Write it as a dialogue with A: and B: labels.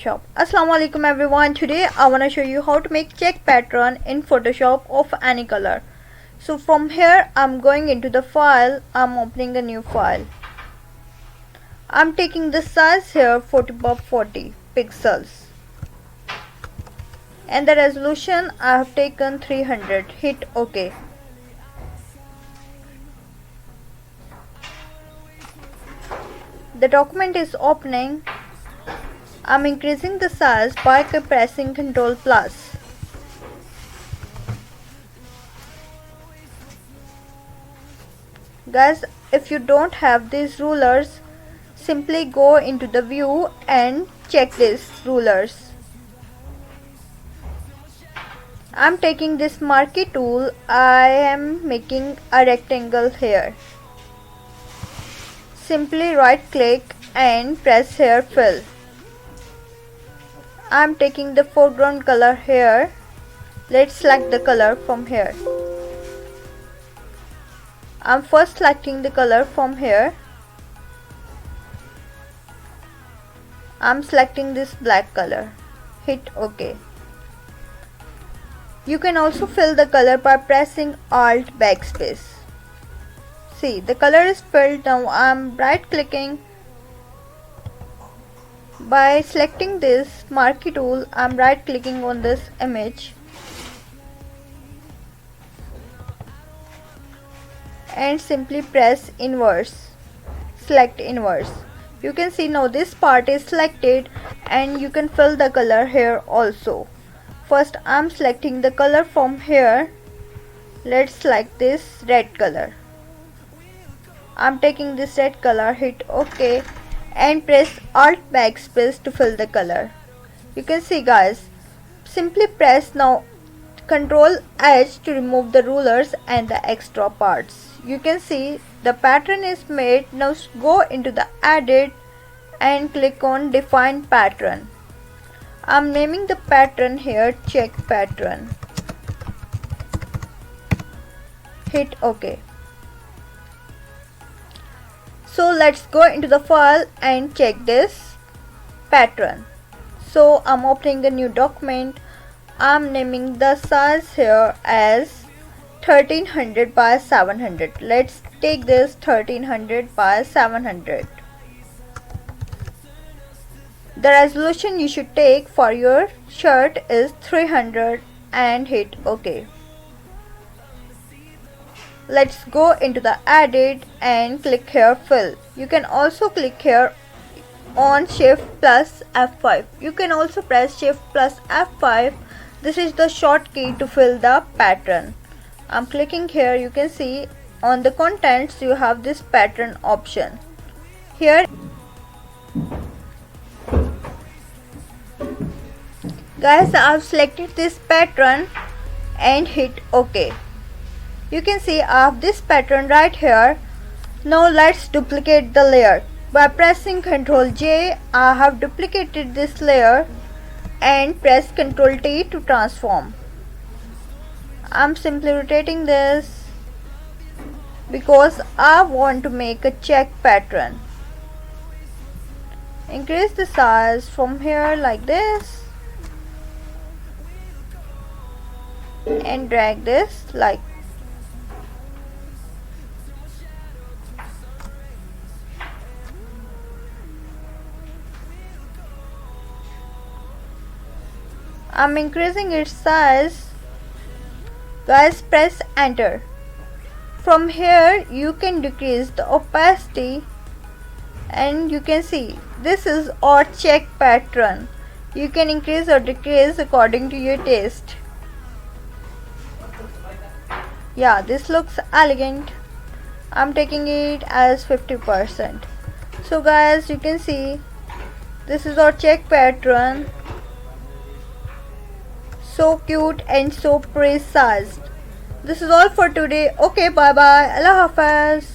A: Photoshop. Assalamualaikum everyone. Today I want to show you how to make check pattern in Photoshop of any color. So from here I'm going into the file. I'm opening a new file. I'm taking the size here 40 by 40 pixels and the resolution I have taken 300. Hit OK. The document is opening. I'm increasing the size by pressing Ctrl plus. Guys, if you don't have these rulers, simply go into the view and check these rulers. I'm taking this marquee tool. I am making a rectangle here. Simply right click and press here fill. I'm taking the foreground color here. Let's select the color from here. I'm first selecting the color from here. I'm selecting this black color. Hit OK. You can also fill the color by pressing Alt backspace. See, the color is filled. Now I'm right clicking. By selecting this marquee tool, I'm right clicking on this image and simply press inverse. Select inverse. You can see now this part is selected and you can fill the color here also. First I'm selecting the color from here. Let's select this red color. I'm taking this red color, hit OK and press Alt backspace to fill the color. You can see guys, simply press now Ctrl H to remove the rulers and the extra parts. You can see the pattern is made. Now go into the edit and click on define pattern. I'm naming the pattern here check pattern. Hit OK. So let's go into the file and check this pattern. So I'm opening a new document. I'm naming the size here as 1300 by 700. Let's take this 1300 by 700. The resolution you should take for your shirt is 300 and hit OK. Let's go into the edit and click here fill. You can also click here on shift plus F5. You can also press shift plus F5. This is the short key to fill the pattern. I'm clicking here. You can see on the contents you have this pattern option. Here guys, I've selected this pattern and hit OK. You can see I have this pattern right here. Now let's duplicate the layer. By pressing Ctrl J, I have duplicated this layer and press Ctrl T to transform. I'm simply rotating this because I want to make a check pattern. Increase the size from here like this and drag this like. I'm increasing its size. Guys, press enter. From here you can decrease the opacity and you can see this is our check pattern. You can increase or decrease according to your taste. Yeah, this looks elegant. I'm taking it as 50%. So guys, you can see this is our check pattern. So cute and so precise. This is all for today. Okay, bye bye. Allah Hafiz.